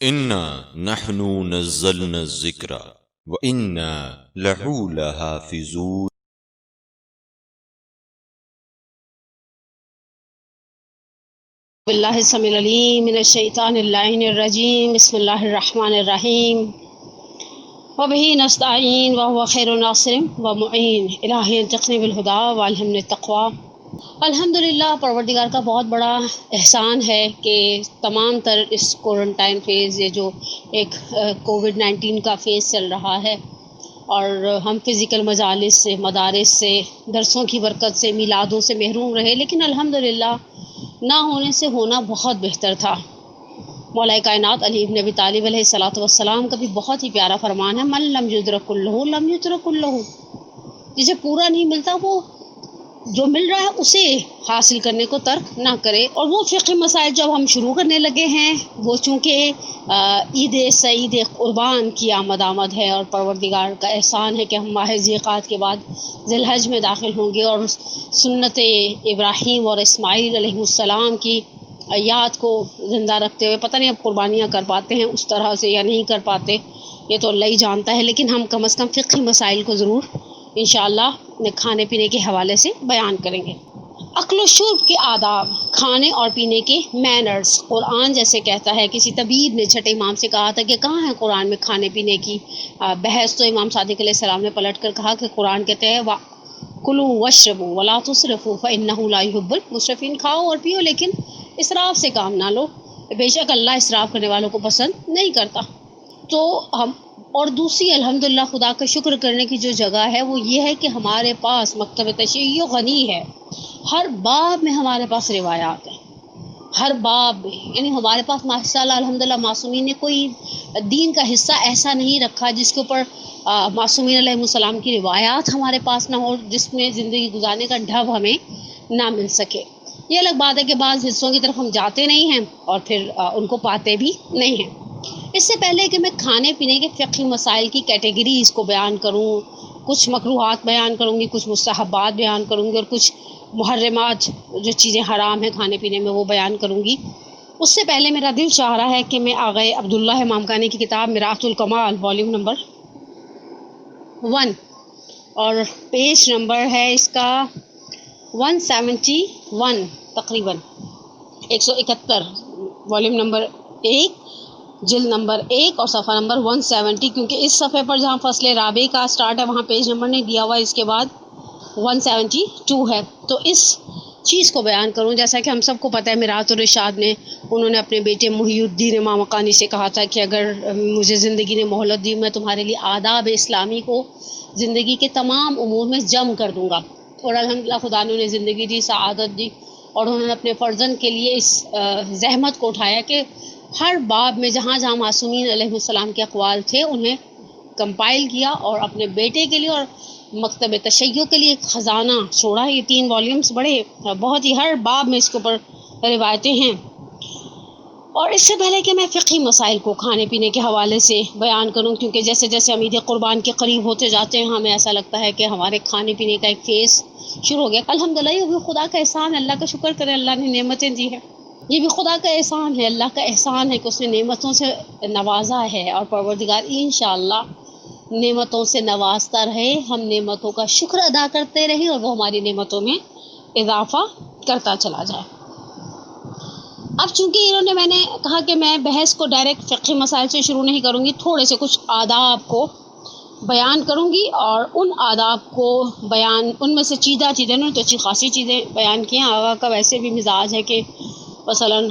انا نحن نزلنا الذکر وانا لہ لحافظون۔ باللہ السمیع العلیم من الشیطان اللعین الرجیم، بسم اللہ الرحمن الرحیم، وبہ نستعین وہو خیر ناصر ومعین، الہی انطقنی بالہدی والہمنی التقوی۔ الحمدللہ، پروردگار کا بہت بڑا احسان ہے کہ تمام تر اس کوارنٹائن فیز، یہ جو ایک کووڈ 19 کا فیز چل رہا ہے، اور ہم فزیکل مجالس سے، مدارس سے، درسوں کی برکت سے، میلادوں سے محروم رہے، لیکن الحمدللہ نہ ہونے سے ہونا بہت بہتر تھا۔ مولا کائنات علی ابن ابی طالب علیہ الصلوۃ والسلام کا بھی بہت ہی پیارا فرمان ہے، من لم یدرک کلہ لم یترک کلہ، جسے پورا نہیں ملتا وہ جو مل رہا ہے اسے حاصل کرنے کو ترک نہ کرے۔ اور وہ فقہی مسائل جب ہم شروع کرنے لگے ہیں، وہ چونکہ عید سعید قربان کی آمد ہے، اور پروردگار کا احسان ہے کہ ہم ماہ ذیقعد کے بعد ذی الحج میں داخل ہوں گے، اور سنت ابراہیم اور اسماعیل علیہ السلام کی یاد کو زندہ رکھتے ہوئے پتہ نہیں اب قربانیاں کر پاتے ہیں اس طرح سے یا نہیں کر پاتے، یہ تو اللہ ہی جانتا ہے، لیکن ہم کم از کم فقہی مسائل کو ضرور انشاءاللہ کھانے پینے کے حوالے سے بیان کریں گے۔ اکل و شرب کے آداب، کھانے اور پینے کے مینرز، قرآن جیسے کہتا ہے، کسی طبیب نے چھٹے امام سے کہا تھا کہ کہاں ہے قرآن میں کھانے پینے کی بحث، تو امام صادق علیہ السلام نے پلٹ کر کہا کہ قرآن کہتے ہیں کلوا واشربوا ولا تسرفوا فإنہ لا يحب المسرفین، کھاؤ اور پیو لیکن اسراف سے کام نہ لو، بے شک اللہ اسراف کرنے والوں کو پسند نہیں کرتا۔ تو ہم اور دوسری الحمدللہ خدا کا شکر کرنے کی جو جگہ ہے وہ یہ ہے کہ ہمارے پاس مکتب تشیع غنی ہے، ہر باب میں ہمارے پاس روایات ہیں، ہر باب میں، یعنی ہمارے پاس ماشاء اللہ الحمدللہ معصومین نے کوئی دین کا حصہ ایسا نہیں رکھا جس کے اوپر معصومین علیہ السلام کی روایات ہمارے پاس نہ ہو، جس میں زندگی گزارنے کا ڈھب ہمیں نہ مل سکے۔ یہ الگ بات ہے کہ بعض حصوں کی طرف ہم جاتے نہیں ہیں اور پھر ان کو پاتے بھی نہیں ہیں۔ اس سے پہلے کہ میں کھانے پینے کے فقہی مسائل کی کیٹیگریز کو بیان کروں، کچھ مکروہات بیان کروں گی، کچھ مستحبات بیان کروں گی، اور کچھ محرمات جو چیزیں حرام ہیں کھانے پینے میں وہ بیان کروں گی، اس سے پہلے میرا دل چاہ رہا ہے کہ میں آغا عبداللہ مامکانی کی کتاب میراث الکمال والیوم نمبر 1 اور پیج نمبر ہے اس کا 171، تقریباً 171، والیوم نمبر 1، جلد نمبر 1 اور صفحہ نمبر 170، کیونکہ اس صفحے پر جہاں فصل رابع کا سٹارٹ ہے وہاں پیج نمبر نہیں دیا ہوا، اس کے بعد 172 ہے، تو اس چیز کو بیان کروں۔ جیسا کہ ہم سب کو پتہ ہے میراث الرشاد نے، انہوں نے اپنے بیٹے محی الدین مامکانی سے کہا تھا کہ اگر مجھے زندگی نے مہلت دی، میں تمہارے لیے آداب اسلامی کو زندگی کے تمام امور میں جم کر دوں گا، اور الحمدللہ خدا نے انہیں زندگی دی، سعادت دی، اور انہوں نے اپنے فرزند کے لیے اس زحمت کو اٹھایا کہ ہر باب میں جہاں جہاں معصومین علیہ السلام کے اقوال تھے انہیں کمپائل کیا، اور اپنے بیٹے کے لیے اور مکتب تشیع کے لیے ایک خزانہ چھوڑا۔ یہ 3 والیومز بڑے بہت ہی، ہر باب میں اس کے اوپر روایتیں ہیں۔ اور اس سے پہلے کہ میں فقہی مسائل کو کھانے پینے کے حوالے سے بیان کروں، کیونکہ جیسے جیسے ہم عید قربان کے قریب ہوتے جاتے ہیں ہمیں ایسا لگتا ہے کہ ہمارے کھانے پینے کا ایک فیز شروع ہو گیا۔ الحمدللہ یہ بھی خدا کا احسان ہے، اللہ کا شکر کریں، اللہ نے نعمتیں دی ہیں، یہ بھی خدا کا احسان ہے، اللہ کا احسان ہے کہ اس نے نعمتوں سے نوازا ہے، اور پروردگار انشاءاللہ نعمتوں سے نوازتا رہے، ہم نعمتوں کا شکر ادا کرتے رہیں، اور وہ ہماری نعمتوں میں اضافہ کرتا چلا جائے۔ اب چونکہ میں نے کہا کہ میں بحث کو ڈائریکٹ فقہی مسائل سے شروع نہیں کروں گی، تھوڑے سے کچھ آداب کو بیان کروں گی، اور ان آداب کو بیان، ان میں سے چیزیں انہوں نے تو اچھی خاصی چیزیں بیان کی ہیں۔ آقا کا ویسے بھی مزاج ہے کہ مثلاً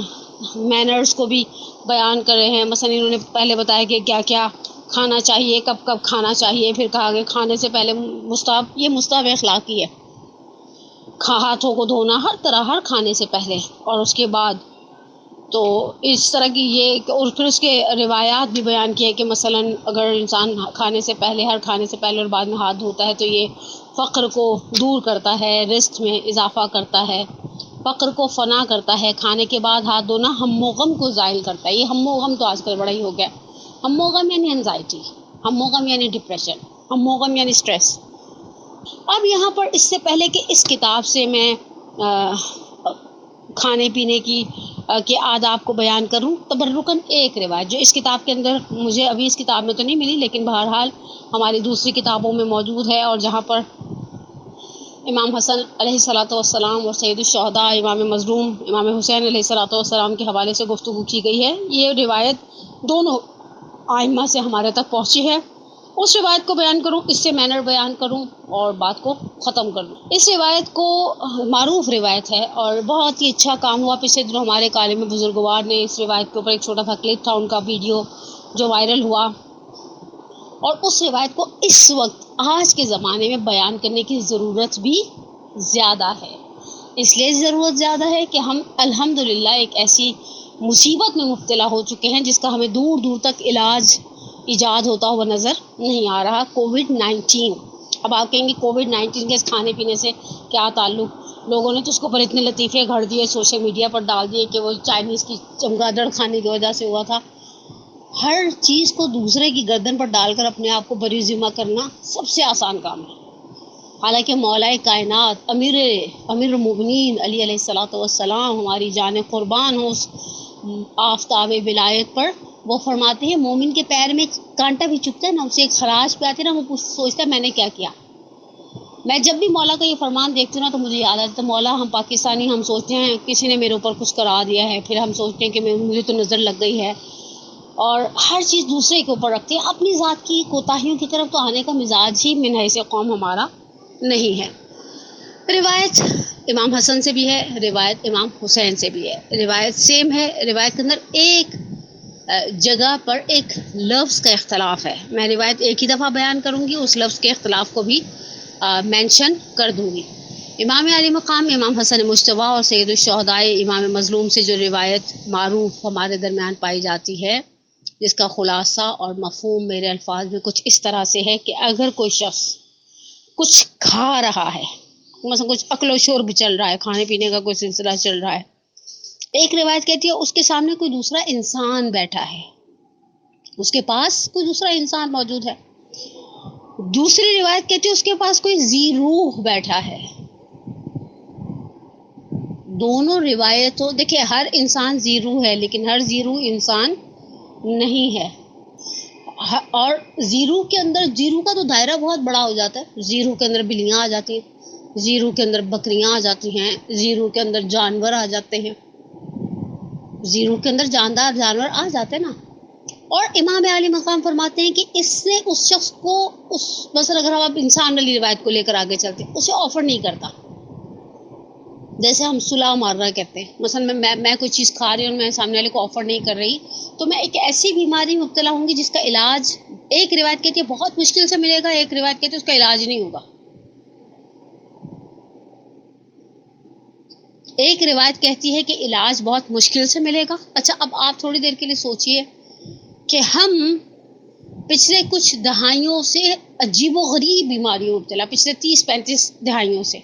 مینرز کو بھی بیان کر رہے ہیں، مثلاً انہوں نے پہلے بتایا کہ کیا کیا کھانا چاہیے، کب کب کھانا چاہیے، پھر کہا کہ کھانے سے پہلے مستحب، یہ مستحب اخلاقی ہے، ہاتھوں کو دھونا ہر طرح، ہر کھانے سے پہلے اور اس کے بعد، تو اس طرح کی یہ، اور پھر اس کے روایات بھی بیان کیے کہ مثلاً اگر انسان کھانے سے پہلے، ہر کھانے سے پہلے اور بعد میں ہاتھ دھوتا ہے تو یہ فقر کو دور کرتا ہے، رزق میں اضافہ کرتا ہے، فقر کو فنا کرتا ہے۔ کھانے کے بعد ہاتھ دھونا ہم و غم کو زائل کرتا ہے۔ یہ ہم و غم تو آج کل بڑا ہی ہو گیا، ہم و غم یعنی انزائٹی، ہم و غم یعنی ڈپریشن، ہم و غم یعنی سٹریس۔ اب یہاں پر اس سے پہلے کہ اس کتاب سے میں کھانے پینے کی کے آداب کو بیان کروں تبرکاً ایک روایت جو اس کتاب کے اندر مجھے ابھی اس کتاب میں تو نہیں ملی، لیکن بہرحال ہماری دوسری کتابوں میں موجود ہے، اور جہاں پر امام حسن علیہ الصلاۃ والسلام اور سید الشہداء امام مظلوم امام حسین علیہ الصلاۃ والسلام کے حوالے سے گفتگو کی گئی ہے، یہ روایت دونوں آئمہ سے ہمارے تک پہنچی ہے۔ اس روایت کو بیان کروں، اس سے مینر بیان کروں اور بات کو ختم کر دوں۔ اس روایت کو معروف روایت ہے، اور بہت ہی اچھا کام ہوا پچھلے دنوں ہمارے کالم میں بزرگوار نے اس روایت کے اوپر ایک چھوٹا سا کلپ تھا ان کا ویڈیو جو وائرل ہوا، اور اس روایت کو اس وقت آج کے زمانے میں بیان کرنے کی ضرورت بھی زیادہ ہے۔ اس لیے ضرورت زیادہ ہے کہ ہم الحمدللہ ایک ایسی مصیبت میں مبتلا ہو چکے ہیں جس کا ہمیں دور دور تک علاج ایجاد ہوتا ہوا نظر نہیں آ رہا، کووڈ-19۔ اب آپ کہیں گے کووڈ-19 کے اس کھانے پینے سے کیا تعلق؟ لوگوں نے تو اس کے اوپر اتنے لطیفے گھڑ دیے، سوشل میڈیا پر ڈال دیے کہ وہ چائنیز کی چمگادڑ کھانے کی وجہ سے ہوا تھا۔ ہر چیز کو دوسرے کی گردن پر ڈال کر اپنے آپ کو بری ذمہ کرنا سب سے آسان کام ہے، حالانکہ مولا کائنات امیر المومنین علی علیہ الصلاۃ والسلام ہماری جان قربان ہو اس آفتاب ولایت پر، وہ فرماتے ہیں مومن کے پیر میں کانٹا بھی چبھتا ہے نا، اسے ایک خراش پہ آتی ہے نا، وہ سوچتا ہے میں نے کیا کیا۔ میں جب بھی مولا کا یہ فرمان دیکھتی ہوں نا تو مجھے یاد آتا ہے، مولا ہم پاکستانی ہم سوچتے ہیں کسی نے میرے اوپر کچھ کرا دیا ہے، پھر ہم سوچتے ہیں کہ مجھے تو نظر لگ گئی ہے، اور ہر چیز دوسرے کے اوپر رکھتے ہیں، اپنی ذات کی کوتاہیوں کی طرف تو آنے کا مزاج ہی من حیث قوم ہمارا نہیں ہے۔ روایت امام حسن سے بھی ہے، روایت امام حسین سے بھی ہے، روایت سیم ہے، روایت کے اندر ایک جگہ پر ایک لفظ کا اختلاف ہے۔ میں روایت ایک ہی دفعہ بیان کروں گی، اس لفظ کے اختلاف کو بھی مینشن کر دوں گی۔ امام علی مقام امام حسن مجتبیٰ اور سید الشہداء امام مظلوم سے جو روایت معروف ہمارے درمیان پائی جاتی ہے، جس کا خلاصہ اور مفہوم میرے الفاظ میں کچھ اس طرح سے ہے کہ اگر کوئی شخص کچھ کھا رہا ہے، مثلا کچھ اکل و شرب چل رہا ہے، کھانے پینے کا کوئی سلسلہ چل رہا ہے، ایک روایت کہتی ہے اس کے سامنے کوئی دوسرا انسان بیٹھا ہے، اس کے پاس کوئی دوسرا انسان موجود ہے، دوسری روایت کہتی ہے اس کے پاس کوئی ذی روح بیٹھا ہے۔ دونوں روایتوں دیکھیں، ہر انسان ذی روح ہے لیکن ہر ذی روح انسان نہیں ہے، اور ذی روح کے اندر ذی روح کا تو دائرہ بہت بڑا ہو جاتا ہے، ذی روح کے اندر بلیاں آ جاتی ہیں، ذی روح کے اندر بکریاں آ جاتی ہیں، ذی روح کے اندر جانور آ جاتے ہیں، ذی روح کے اندر جاندار جانور آ جاتے ہیں نا۔ اور امام علی مقام فرماتے ہیں کہ اس سے اس شخص کو مثلا اگر ہم انسان والی روایت کو لے کر آگے چلتے ہیں، اسے آفر نہیں کرتا، جیسے ہم صلاح مارنا کہتے ہیں، مثلا میں کوئی چیز کھا رہی ہوں اور میں سامنے والے کو آفر نہیں کر رہی، تو میں ایک ایسی بیماری میں مبتلا ہوں گی جس کا علاج ایک روایت کہتی ہے بہت مشکل سے ملے گا، ایک روایت کہتی ہے اس کا علاج نہیں ہوگا۔ ایک روایت کہتی ہے کہ علاج بہت مشکل سے ملے گا۔ اچھا، اب آپ تھوڑی دیر کے لیے سوچئے کہ ہم پچھلے کچھ دہائیوں سے عجیب و غریب بیماریوں مبتلا، پچھلے 30-35 دہائیوں سے،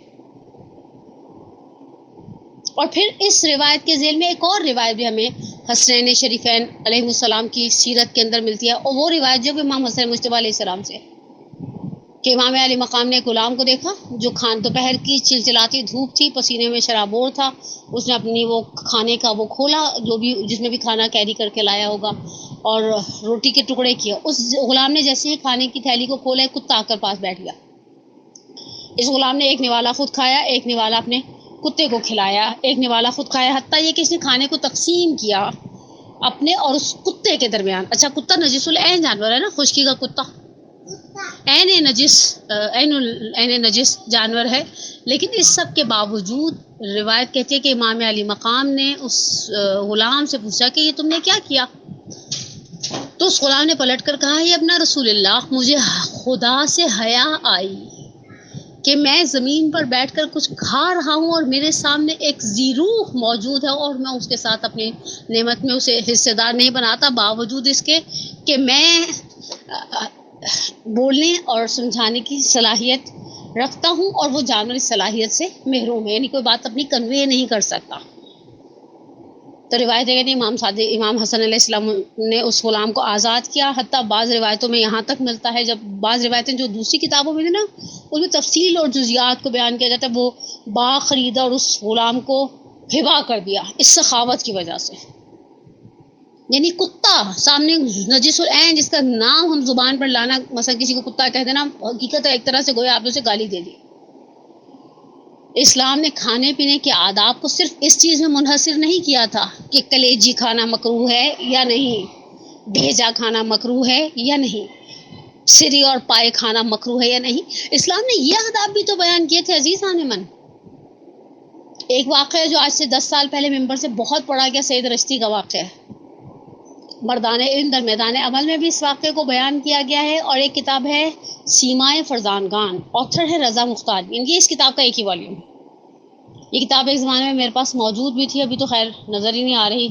اور پھر اس روایت کے ذیل میں ایک اور روایت بھی ہمیں حسنین شریفین علیہ السلام کی سیرت کے اندر ملتی ہے، اور وہ روایت جو کہ امام حسن مجتبیٰ علیہ السلام سے، کہ امام علی مقام نے ایک غلام کو دیکھا جو دوپہر کی چلچلاتی دھوپ تھی، پسینے میں شرابور تھا، اس نے اپنی وہ کھانے کا وہ کھولا جو بھی جس میں بھی کھانا کیری کر کے لایا ہوگا، اور روٹی کے ٹکڑے کیا، اس غلام نے جیسے ہی کھانے کی تھیلی کو کھولا، ایک کتا آ کر پاس بیٹھ گیا۔ اس غلام نے ایک نوالا خود کھایا، ایک نوالا اپنے کتے کو کھلایا، ایک نوالا خود کھایا، حتیٰ یہ کہ اس نے کھانے کو تقسیم کیا اپنے اور اس کتے کے درمیان۔ اچھا، کتا نجس العین جانور ہے نا، خشکی کا کتا عین نجس جانور ہے، لیکن اس سب کے باوجود روایت کہتی ہے کہ امام علی مقام نے اس غلام سے پوچھا کہ یہ تم نے کیا کیا؟ تو اس غلام نے پلٹ کر کہا، یہ ابن رسول اللہ، مجھے خدا سے حیا آئی کہ میں زمین پر بیٹھ کر کچھ کھا رہا ہوں اور میرے سامنے ایک ذی روح موجود ہے، اور میں اس کے ساتھ اپنی نعمت میں اسے حصے دار نہیں بناتا، باوجود اس کے کہ میں بولنے اور سمجھانے کی صلاحیت رکھتا ہوں، اور وہ جانور اس صلاحیت سے محروم ہے، یعنی کوئی بات اپنی کنوے نہیں کر سکتا۔ تو روایت ہے کہ امام حسن علیہ السلام نے اس غلام کو آزاد کیا، حتیٰ بعض روایتوں میں یہاں تک ملتا ہے، جب بعض روایتیں جو دوسری کتابوں میں تھیں نا اس میں تفصیل اور جزیات کو بیان کیا جاتا ہے، وہ باغ خریدا اور اس غلام کو ہبا کر دیا اس سخاوت کی وجہ سے. یعنی کتا سامنے نجس العین جس کا نام ہم زبان پر لانا، مثلا کسی کو کتا کہہ دینا، حقیقت ایک طرح سے گویا آپ نے اسے گالی دے دی. اسلام نے کھانے پینے کے آداب کو صرف اس چیز میں منحصر نہیں کیا تھا کہ کلیجی کھانا مکروہ ہے یا نہیں، بھیجا کھانا مکروہ ہے یا نہیں، سری اور پائے کھانا مکروہ ہے یا نہیں. اسلام نے یہ آداب بھی تو بیان کیے تھے عزیزان من. ایک واقعہ جو آج سے 10 سال پہلے ممبر سے بہت پڑھا گیا، سید رشتی کا واقعہ ہے. مردان علم در میدان عمل میں بھی اس واقعے کو بیان کیا گیا ہے. اور ایک کتاب ہے سیمائے فرزانگان، آتھر ہے رضا مختار. یہ اس کتاب کا ایک ہی والیوم. یہ کتاب ایک زمانے میں میرے پاس موجود بھی تھی، ابھی تو خیر نظر ہی نہیں آ رہی،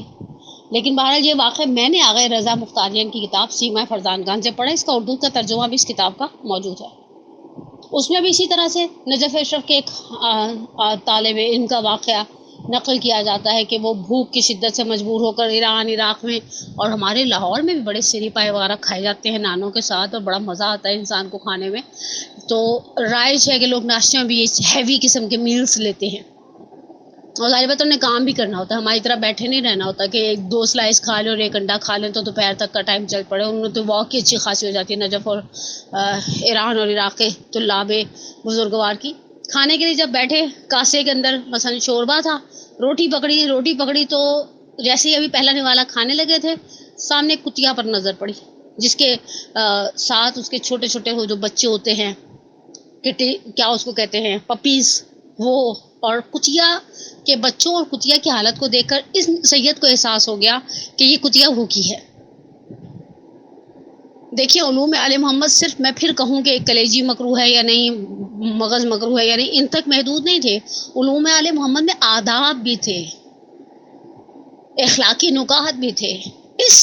لیکن بہرحال یہ واقعہ میں نے آغا رضا مختاریان کی کتاب سیمائے فرزانگان سے پڑھا. اس کا اردو کا ترجمہ بھی اس کتاب کا موجود ہے. اس میں بھی اسی طرح سے نجف اشرف کے ایک طالب علم کا واقعہ نقل کیا جاتا ہے کہ وہ بھوک کی شدت سے مجبور ہو کر ایران، عراق میں اور ہمارے لاہور میں بھی بڑے سری پائے وغیرہ کھائے جاتے ہیں نانوں کے ساتھ، اور بڑا مزہ آتا ہے انسان کو کھانے میں. تو رائج ہے کہ لوگ ناشتے میں بھی یہ ہیوی قسم کے میلز لیتے ہیں، اور ظاہر بات انہیں کام بھی کرنا ہوتا ہے. ہماری طرح بیٹھے نہیں رہنا ہوتا کہ ایک 2 سلائس کھا لیں اور 1 انڈا کھا لیں تو دوپہر تک کا ٹائم چل پڑے. انہوں نے تو واک کی اچھی خاصی ہو جاتی ہے نجف اور ایران اور عراق کے طلاب بزرگوار کی. کھانے کے لیے جب بیٹھے، کاسے کے اندر مثلا شوربہ تھا، روٹی پکڑی تو جیسے ہی ابھی پہلا نوالا کھانے لگے تھے، سامنے کتیا پر نظر پڑی جس کے ساتھ اس کے چھوٹے چھوٹے وہ جو بچے ہوتے ہیں، کیا اس کو کہتے ہیں، پپیز، وہ. اور کتیا کے بچوں اور کتیا کی حالت کو دیکھ کر اس سید کو احساس ہو گیا کہ یہ کتیا بھوکی ہے. دیکھیے علوم آل محمد صرف میں پھر کہوں کہ کلیجی مکروہ ہے یا نہیں، مغز مکروہ ہے یا نہیں، ان تک محدود نہیں تھے. علوم آل محمد میں آداب بھی تھے، اخلاقی نکات بھی تھے. اس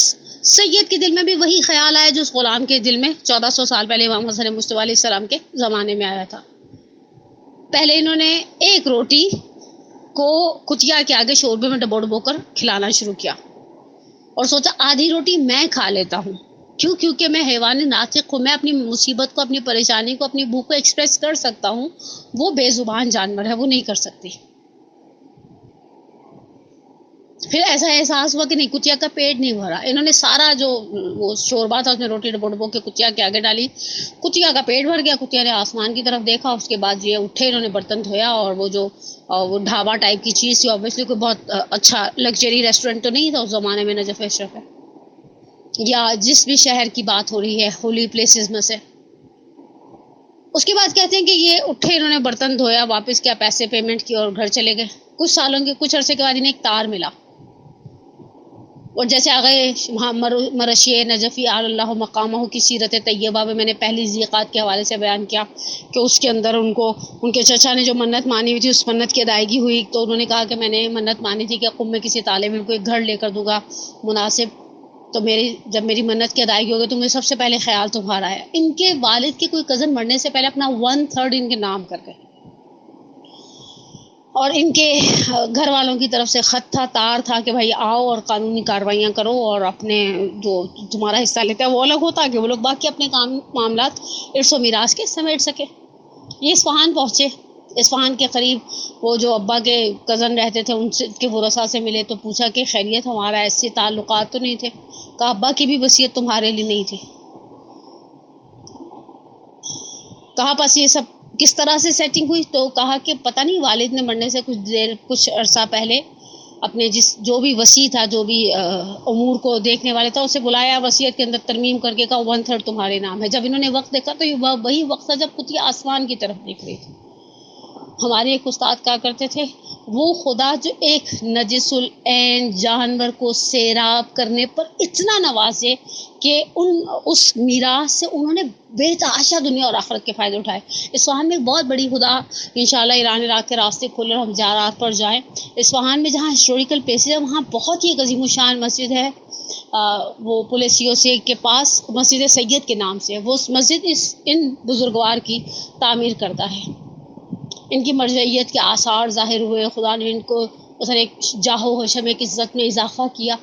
سید کے دل میں بھی وہی خیال آیا جو اس غلام کے دل میں 1400 سال پہلے امام حسن مصطفیٰ علیہ السلام کے زمانے میں آیا تھا. پہلے انہوں نے ایک روٹی کو کتیا کے آگے شوربے میں ڈبو کر کھلانا شروع کیا اور سوچا آدھی روٹی میں کھا لیتا ہوں. کیونکہ میں حیوان ناطق ہوں، میں اپنی مصیبت کو، اپنی پریشانی کو، اپنی بھوک کو ایکسپریس کر سکتا ہوں. وہ بے زبان جانور ہے، وہ نہیں کر سکتی. پھر ایسا احساس ہوا کہ نہیں، کتیا کا پیٹ نہیں بھرا. انہوں نے سارا جو وہ شوربہ تھا اس میں روٹی ڈبو کے کتیا کے آگے ڈالی. کتیا کا پیٹ بھر گیا. کتیا نے آسمان کی طرف دیکھا. اس کے بعد یہ اٹھے، انہوں نے برتن دھویا، اور وہ جو وہ ڈھابا ٹائپ کی چیز تھی، اوبیسلی کوئی بہت اچھا لگژری ریسٹورینٹ تو نہیں تھا اس زمانے میں نجف اشرف ہے یا جس بھی شہر کی بات ہو رہی ہے ہولی پلیسز میں سے. اس کے بعد کہتے ہیں کہ یہ اٹھے، انہوں نے برتن دھویا، واپس کیا، پیسے پیمنٹ کی اور گھر چلے گئے. کچھ عرصے کے بعد انہیں ایک تار ملا، اور جیسے آگئے مرشی نجفی اللہ مقامہ کی سیرت طیبہ میں نے پہلی ذیقات کے حوالے سے بیان کیا کہ اس کے اندر ان کے چچا نے جو منت مانی ہوئی تھی اس منت کی ادائیگی ہوئی. تو انہوں نے کہا کہ میں نے منت مانی تھی کہ قم میں کسی طالب علم کو ایک گھر لے کر دوں گا مناسب، تو جب میری منت کی ادائیگی ہوگی تو مجھے سب سے پہلے خیال تمہارا ہے. ان کے والد کے کوئی کزن مرنے سے پہلے اپنا 1/3 ان کے نام کر گئے، اور ان کے گھر والوں کی طرف سے خط تھا، تار تھا کہ بھائی آؤ اور قانونی کارروائیاں کرو، اور اپنے جو تمہارا حصہ لیتا ہے وہ الگ ہوتا کہ وہ لوگ باقی اپنے معاملات ارث و میراث کے سمیٹ سکے. یہ اصفہان پہنچے. اصفہان کے قریب وہ جو ابا کے کزن رہتے تھے ان سے کے ورثاء سے ملے تو پوچھا کہ خیریت، ہمارا ایسے تعلقات تو نہیں تھے؟ کہا ابا کی بھی وصیت تمہارے لیے نہیں تھی. کہا پس یہ سب کس طرح سے سیٹنگ ہوئی؟ تو کہا کہ پتہ نہیں، والد نے مرنے سے کچھ عرصہ پہلے اپنے جو بھی وصی تھا، جو بھی امور کو دیکھنے والے تھا، اسے بلایا، وصیت کے اندر ترمیم کر کے کہا 1/3 تمہارے نام ہے. جب انہوں نے وقت دیکھا تو یہ وہی وقت تھا جب کتیا آسمان کی طرف دیکھ رہی تھی. ہمارے ایک استاد کہا کرتے تھے، وہ خدا جو ایک نجس العین جانور کو سیراب کرنے پر اتنا نوازے کہ اس میراث سے انہوں نے بے تحاشا دنیا اور آخرت کے فائدے اٹھائے. اصفہان میں بہت بڑی خدا انشاءاللہ ایران عراق کے راستے کھولے اور ہم زیارات پر جائیں. اصفہان میں جہاں ہسٹوریکل پلیسز ہے وہاں بہت ہی عظیم الشان مسجد ہے، وہ پولیسیو سے کے پاس مسجد سید کے نام سے. وہ مسجد ان بزرگوار کی تعمیر کرتا ہے. ان کی مرجعیت کے آثار ظاہر ہوئے، خدا نے ان کو مثلا ایک جاہ و حشم، ایک عزت میں اضافہ کیا.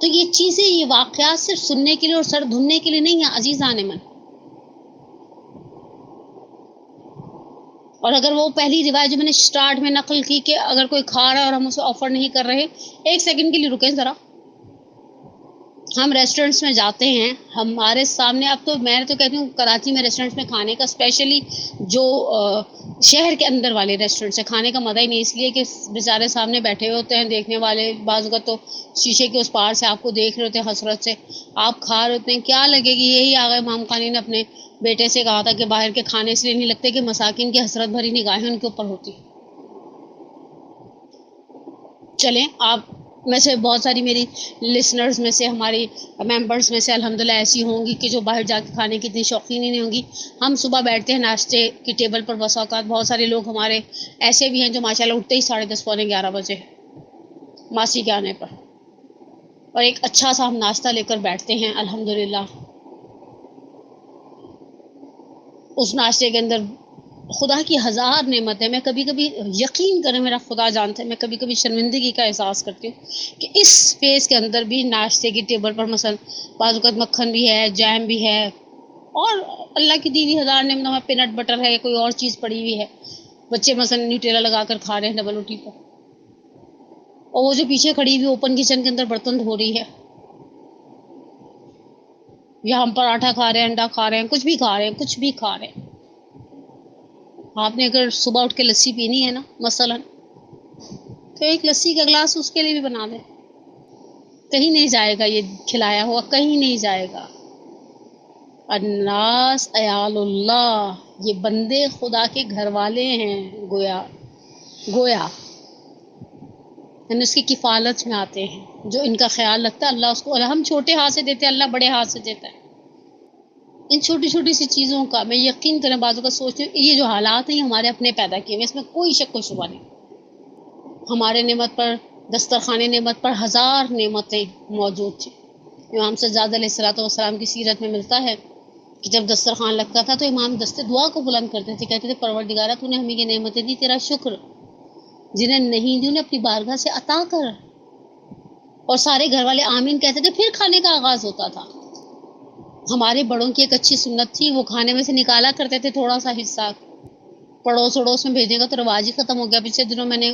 تو یہ چیزیں، یہ واقعات صرف سننے کے لیے اور سر دھننے کے لیے نہیں ہیں عزیزان من. اور اگر وہ پہلی روایت جو میں نے سٹارٹ میں نقل کی کہ اگر کوئی کھا رہا ہے اور ہم اسے آفر نہیں کر رہے، ایک سیکنڈ کے لیے رکیں ذرا. ہم ریسٹورینٹس میں جاتے ہیں، ہمارے سامنے، اب تو میں تو کہتی ہوں کراچی میں ریسٹورینٹس میں کھانے کا، اسپیشلی جو شہر کے اندر والے ریسٹورینٹ سے کھانے کا مزہ ہی نہیں، اس لیے کہ بیچارے سامنے بیٹھے ہوتے ہیں دیکھنے والے، بعض اوقات تو شیشے کے اس پار سے آپ کو دیکھ رہے ہوتے ہیں حسرت سے، آپ کھا رہے ہوتے ہیں، کیا لگے گی. یہی آغا امام خانی نے اپنے بیٹے سے کہا تھا کہ باہر کے کھانے اس لیے نہیں لگتے کہ مساکین کی حسرت بھری نگاہیں ان کے اوپر ہوتی. چلیں، آپ میں سے بہت ساری میری لسنرز میں سے، ہماری ممبرز میں سے الحمدللہ ایسی ہوں گی کہ جو باہر جا کے کھانے کی اتنی شوقین ہی نہیں ہوں گی. ہم صبح بیٹھتے ہیں ناشتے کی ٹیبل پر، بسا اوقات بہت سارے لوگ ہمارے ایسے بھی ہیں جو ماشاءاللہ اٹھتے ہی 10:30 پونے 11 بجے ماسی کے آنے پر، اور ایک اچھا سا ہم ناشتہ لے کر بیٹھتے ہیں. الحمدللہ اس ناشتے کے اندر خدا کی ہزار نعمت ہے. میں کبھی کبھی، یقین کریں میرا خدا جانتا ہے، میں کبھی کبھی شرمندگی کا احساس کرتی ہوں کہ اس سپیس کے اندر بھی ناشتے کی ٹیبل پر مثلا بعض اوقات مکھن بھی ہے، جیم بھی ہے، اور اللہ کی دی ہوئی ہزار نعمتوں میں پینٹ بٹر ہے، کوئی اور چیز پڑی ہوئی ہے، بچے مثلا نیوٹریلا لگا کر کھا رہے ہیں ڈبل روٹی پر، اور وہ جو پیچھے کھڑی ہوئی اوپن کچن کے اندر برتن دھو رہی ہے، یا ہم پراٹھا کھا رہے ہیں، انڈا کھا رہے ہیں، کچھ بھی کھا رہے ہیں، کچھ بھی کھا رہے ہیں. آپ نے اگر صبح اٹھ کے لسی پینی ہے نا مثلا، تو ایک لسی کا گلاس اس کے لیے بھی بنا دیں. کہیں نہیں جائے گا یہ کھلایا ہوا، کہیں نہیں جائے گا. الناس عیال اللہ، یہ بندے خدا کے گھر والے ہیں، گویا یعنی اس کی کفالت میں آتے ہیں. جو ان کا خیال رکھتا ہے اللہ اس کو، ہم چھوٹے ہاتھ سے دیتے ہیں، اللہ بڑے ہاتھ سے دیتا ہے. ان چھوٹی چھوٹی سی چیزوں کا میں یقین کریں بازو کا سوچتی ہوں، یہ جو حالات ہیں یہ ہمارے اپنے پیدا کیے ہوئے، اس میں کوئی شک و شبہ نہیں. ہمارے نعمت پر، دسترخوان نعمت پر ہزار نعمتیں موجود تھیں. امام سجاد علیہ الصلوۃ والسلام کی سیرت میں ملتا ہے کہ جب دسترخوان لگتا تھا تو امام دست دعا کو بلند کرتے تھے، کہتے تھے پروردگارہ تو نے ہمیں یہ نعمتیں دی، تیرا شکر، جنہیں نہیں دی انہیں اپنی بارگاہ سے عطا کر. اور سارے گھر والے آمین کہتے تھے، پھر کھانے کا آغاز ہوتا تھا. ہمارے بڑوں کی ایک اچھی سنت تھی، وہ کھانے میں سے نکالا کرتے تھے تھوڑا سا حصہ، پڑوس وڑوس میں بھیجنے کا تو رواج ہی ختم ہو گیا. پچھلے دنوں میں نے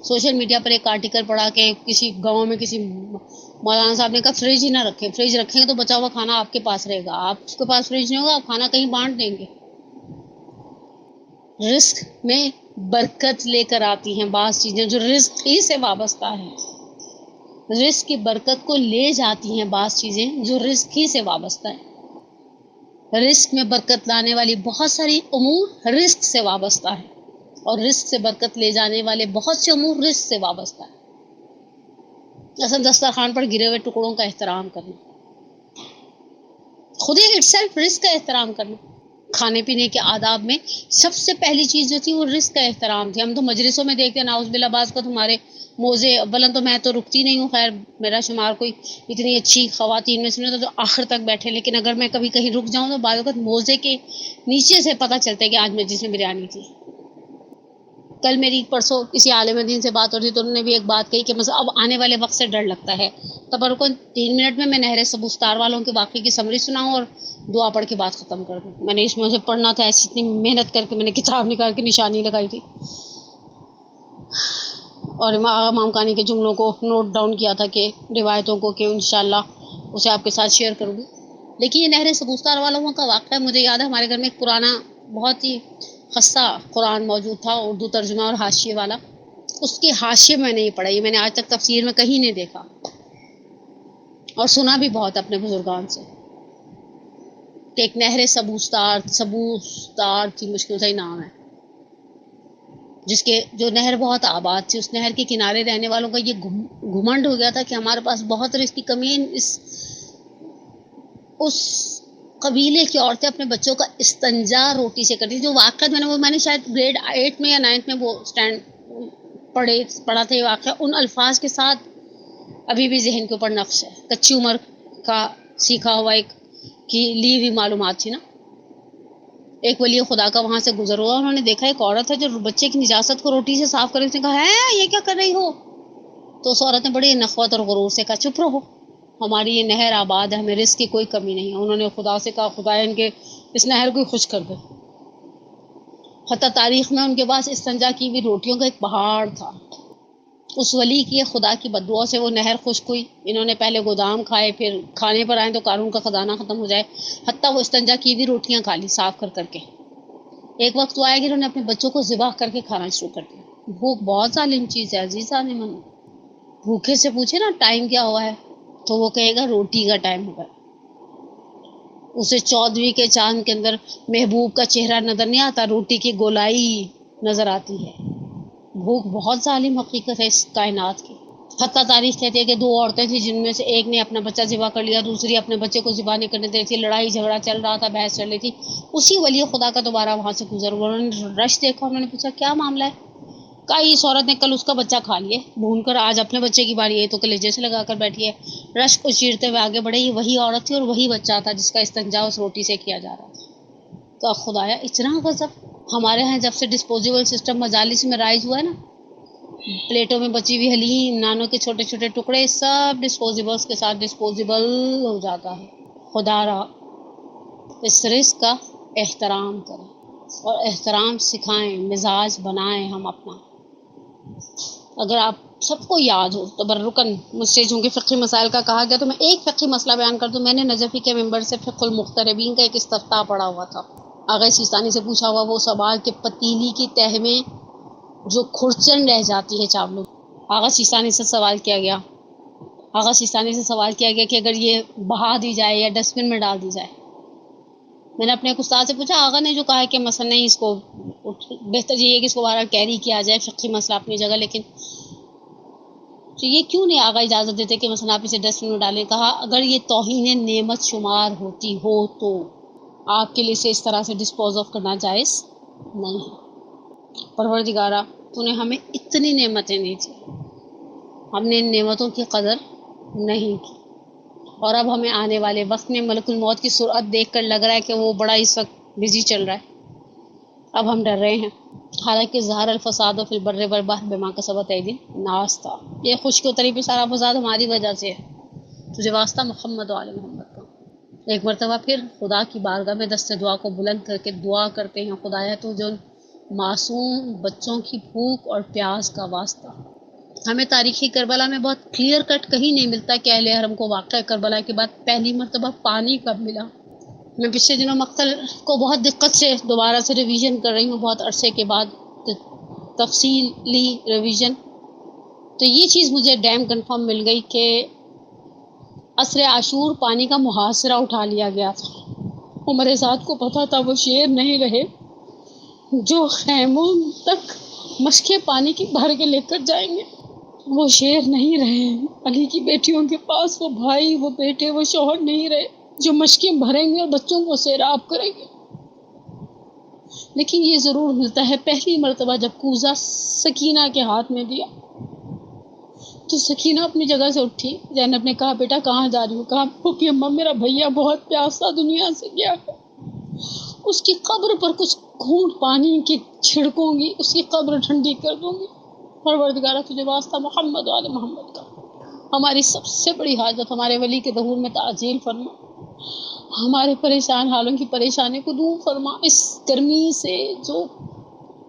سوشل میڈیا پر ایک آرٹیکل پڑھا کہ کسی گاؤں میں کسی مولانا صاحب نے کہا فریج ہی نہ رکھیں، فریج رکھیں گے تو بچا ہوا کھانا آپ کے پاس رہے گا، آپ کے پاس فریج نہیں ہوگا، آپ کھانا کہیں بانٹ دیں گے. رزق میں برکت لے کر آتی ہیں بعض چیزیں جو رزق ہی سے وابستہ ہیں، رزق کی برکت کو لے جاتی ہیں بعض چیزیں جو رزق ہی سے وابستہ ہیں. رزق میں برکت لانے والی بہت ساری امور رزق سے وابستہ ہیں، اور رزق سے برکت لے جانے والے بہت سے امور رزق سے وابستہ ہیں. اصل دسترخوان پر گرے ہوئے ٹکڑوں کا احترام کرنا، خود ہی اٹ سیلف رزق کا احترام کرنا. کھانے پینے کے آداب میں سب سے پہلی چیز جو تھی وہ رزق کا احترام تھی. ہم تو مجلسوں میں دیکھتے ہیں ناؤز باللہ بعض کا تمہارے موزے، اولاً تو میں تو رکتی نہیں ہوں، خیر میرا شمار کوئی اتنی اچھی خواتین میں سے نہیں تو آخر تک بیٹھے، لیکن اگر میں کبھی کہیں رک جاؤں تو بعض اوقات موزے کے نیچے سے پتہ چلتا ہے کہ آج مجلس میں بریانی تھی. کل میری پرسوں کسی عالم دین سے بات ہو رہی تھی تو انہوں نے بھی ایک بات کہی کہ اب آنے والے وقت سے ڈر لگتا ہے. تبرکن 3 منٹ میں نہر سبوستار والوں کے واقعے کی سمری سناؤں اور دعا پڑھ کے بات ختم کر دوں. میں نے اس میں سے پڑھنا تھا، ایسی اتنی محنت کر کے میں نے کتاب نکال کے نشانی لگائی تھی اور امام خانی کے جملوں کو نوٹ ڈاؤن کیا تھا کہ روایتوں کو، کہ انشاءاللہ اسے آپ کے ساتھ شیئر کروں گی. لیکن یہ نہر سبوستار والوں کا واقعہ مجھے یاد ہے، ہمارے گھر میں ایک پرانا بہت ہی خستہ قرآن موجود تھا، اردو ترجمہ اور حاشیے والا. اس کے حاشیے میں نے یہ پڑھا، یہ میں نے آج تک تفسیر میں کہیں نہیں دیکھا، اور سنا بھی بہت اپنے بزرگان سے کہ ایک نہر سبوستار تھی، مشکل سے ہی نام ہے، جس کے جو نہر بہت آباد تھی، اس نہر کے کنارے رہنے والوں کا یہ گھمنڈ ہو گیا تھا کہ ہمارے پاس بہت رزق کی کمی ہے. اس قبیلے کی عورتیں اپنے بچوں کا استنجا روٹی سے کرتی. جو واقعہ میں نے شاید گریڈ 8 میں یا 9 میں وہ پڑھا تھا یہ واقعہ، ان الفاظ کے ساتھ ابھی بھی ذہن کے اوپر نقش ہے. کچی عمر کا سیکھا ہوا ایک کی لی ہوئی معلومات تھی نا. ایک ولی خدا کا وہاں سے گزر ہوا، انہوں نے دیکھا ایک عورت ہے جو بچے کی نجاست کو روٹی سے صاف کر رہی. اس نے کہا ہے یہ کیا کر رہی ہو؟ تو اس عورت نے بڑی نخوت اور غرور سے کہا چپ رہو، ہماری یہ نہر آباد ہے، ہمیں رزق کی کوئی کمی نہیں ہے. انہوں نے خدا سے کہا خدا ان کے اس نہر کو خوش کر دے. حتیٰ تاریخ میں ان کے پاس استنجا کی ہوئی روٹیوں کا ایک پہاڑ تھا۔ اس ولی کی خدا کی بددعا سے وہ نہر خشک ہوئی، انہوں نے پہلے گودام کھائے، پھر کھانے پر آئیں تو قارون کا خزانہ ختم ہو جائے، حتیٰ وہ استنجا کی ہوئی روٹیاں کھا لی صاف کر کر کے۔ ایک وقت وہ آئے کہ انہوں نے اپنے بچوں کو ذبح کر کے کھانا شروع کر دیا۔ بھوک بہت ظالم چیز ہے عزیزان من، بھوکے سے پوچھے نا ٹائم کیا ہوا ہے تو وہ کہے گا روٹی کا ٹائم ہوگا۔ اسے 14ویں کے چاند کے اندر محبوب کا چہرہ نظر نہیں آتا، روٹی کی گولائی نظر آتی ہے۔ بھوک بہت ظالم حقیقت ہے اس کائنات کی۔ حتیٰ تاریخ کہتی ہے کہ 2 عورتیں تھیں جن میں سے ایک نے اپنا بچہ ذبح کر لیا، دوسری اپنے بچے کو ذبح نہیں کرنے دے رہی تھی، لڑائی جھگڑا چل رہا تھا، بحث چل رہی تھی۔ اسی ولی خدا کا دوبارہ وہاں سے گزر ہوا، انہوں نے رش دیکھا، انہوں نے پوچھا کیا معاملہ ہے؟ کہا اس عورت نے کل اس کا بچہ کھا لیے بھون کر، آج اپنے بچے کی باری ہے تو کلیجے سے لگا کر بیٹھی ہے۔ رش کو چیرتے ہوئے آگے بڑھے، یہ وہی عورت تھی اور وہی بچہ تھا جس کا استنجا اس روٹی سے کیا جا رہا تھا۔ تو خدایا اتنا غضب! ہمارے ہاں جب سے ڈسپوزیبل سسٹم مجالس میں رائج ہوا ہے نا، پلیٹوں میں بچی ہوئی حلیم، نانوں کے چھوٹے چھوٹے ٹکڑے سب ڈسپوزیبلز کے ساتھ ڈسپوزیبل ہو جاتا ہے۔ خدا را اس رزق کا احترام کریں اور احترام سکھائیں، مزاج بنائیں ہم اپنا۔ اگر آپ سب کو یاد ہو تبرکن مجھ سے چونکہ فقہی مسائل کا کہا گیا تو میں ایک فقہی مسئلہ بیان کر دوں۔ میں نے نجفی کے ممبر سے فقہ المختربین کا ایک استفتاء پڑھا ہوا تھا۔ آغا سیستانی سے پوچھا ہوا وہ سوال کہ پتیلی کی تہہ میں جو کھرچن رہ جاتی ہے چاولوں، آغا سیستانی سے سوال کیا گیا، آغا سیستانی سے سوال کیا گیا کہ اگر یہ بہا دی جائے یا ڈسٹ بن میں ڈال دی جائے۔ میں نے اپنے ایک استاد سے پوچھا، آغا نے جو کہا ہے کہ مثلا نہیں اس کو بہتر یہ ہے کہ اس کو بہرحال کیری کیا جائے، فقہی مسئلہ اپنی جگہ، لیکن تو یہ کیوں نہیں آغا اجازت دیتے کہ مثلا آپ اسے ڈسٹ بن میں ڈالیں؟ کہا اگر یہ توہین نعمت شمار ہوتی ہو تو آپ کے لیے اسے اس طرح سے ڈسپوز آف کرنا جائز نہیں ہے۔ پروردگارہ تو نے ہمیں اتنی نعمتیں دی تھی، ہم نے ان نعمتوں کی قدر نہیں کی، اور اب ہمیں آنے والے وقت میں ملک الموت کی سرعت دیکھ کر لگ رہا ہے کہ وہ بڑا اس وقت بزی چل رہا ہے، اب ہم ڈر رہے ہیں۔ حالانکہ ظہر الفساد فی البر والبحر بما کسبت ایدی الناس تھا، یہ خشکی و تری پہ سارا فساد ہماری وجہ سے ہے۔ تجھے واسطہ محمد و آل محمد کا۔ ایک مرتبہ پھر خدا کی بارگاہ میں دست دعا کو بلند کر کے دعا کرتے ہیں، خدایا تو جو معصوم بچوں کی بھوک اور پیاس کا واسطہ۔ ہمیں تاریخی کربلا میں بہت کلیئر کٹ کہیں نہیں ملتا کہ اہل حرم کو واقعہ کربلا کے بعد پہلی مرتبہ پانی کب ملا۔ میں پچھلے دنوں مقتل کو بہت دقت سے دوبارہ سے ریویژن کر رہی ہوں، بہت عرصے کے بعد تفصیلی ریویژن، تو یہ چیز مجھے ڈیم کنفرم مل گئی کہ عصر عاشور پانی کا محاصرہ اٹھا لیا گیا تھا۔ عمر سعد کو پتہ تھا وہ شیر نہیں رہے جو خیموں تک مشقیں پانی کی بھر کے لے کر جائیں گے، وہ شیر نہیں رہے علی کی بیٹیوں کے پاس، وہ بھائی، وہ بیٹے، وہ شوہر نہیں رہے جو مشقیں بھریں گے اور بچوں کو سیراب کریں گے۔ لیکن یہ ضرور ملتا ہے پہلی مرتبہ جب کوزہ سکینہ کے ہاتھ میں دیا تو سکینہ اپنی جگہ سے اٹھی۔ زینب نے کہا بیٹا کہاں جا رہی ہو؟ کہا پھوپھی اماں میرا بھیا بہت پیاسا دنیا سے گیا ہے، اس کی قبر پر کچھ گھونٹ پانی کے چھڑکوں گی، اس کی قبر ٹھنڈی کر دوں گی۔ پروردگارہ تجھے واسطہ محمد و آل محمد کا، ہماری سب سے بڑی حاجت ہمارے ولی کے ظہور میں تعجیل فرما، ہمارے پریشان حالوں کی پریشانی کو دور فرما۔ اس گرمی سے جو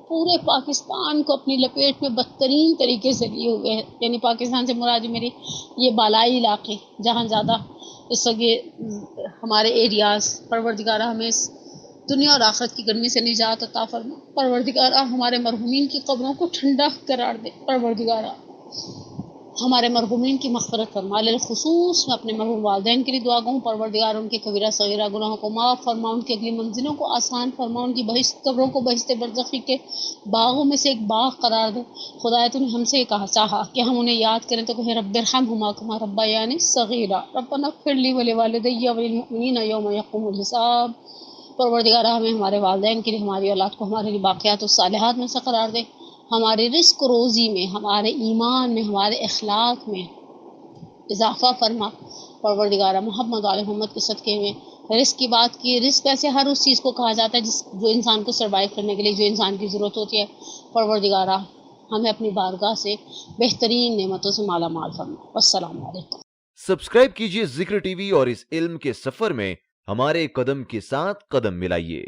پورے پاکستان کو اپنی لپیٹ میں بدترین طریقے سے لیے ہوئے ہے، یعنی پاکستان سے مراد میری یہ بالائی علاقے جہاں زیادہ اس وقت یہ ہمارے ایریاز، پروردگارہ ہمیں اس دنیا اور آخرت کی گرمی سے نجات عطا فرما۔ پروردگارہ ہمارے مرحومین کی قبروں کو ٹھنڈا قرار دے۔ پروردگارہ ہمارے مرحومین کی مغفرت فرما، بالخصوص میں اپنے مرحوم والدین کے لیے دعا کروں، پروردگار ان کے کبیرہ صغیرہ گناہوں کو معاف فرما، ان کی اگلی منزلوں کو آسان فرما، ان کی بہشت قبروں کو بہشت برزخی کے باغوں میں سے ایک باغ قرار دے۔ خدایا تو نے ہم سے چاہا کہ ہم انہیں یاد کریں تو کہیں رب ارحمہما کما ربیانی صغیرا، ربنا اغفر لی ولوالدی وللمؤمنین یوم یقوم الحساب۔ پروردگار ہمیں ہمارے والدین کے لیے، ہماری اولاد کو ہمارے لیے باقیات الصالحات میں سے قرار دے، ہمارے رزق و روزی میں، ہمارے ایمان میں، ہمارے اخلاق میں اضافہ فرما۔ پروردگار محمد علیہ محمد کے صدقے میں رزق کی بات کی، رزق ویسے ہر اس چیز کو کہا جاتا ہے جو انسان کو سروائیو کرنے کے لیے، جو انسان کی ضرورت ہوتی ہے۔ پروردگارہ ہمیں اپنی بارگاہ سے بہترین نعمتوں سے مالا مال فرما۔ السلام علیکم۔ سبسکرائب کیجئے ذکر ٹی وی اور اس علم کے سفر میں ہمارے قدم کے ساتھ قدم ملائیے۔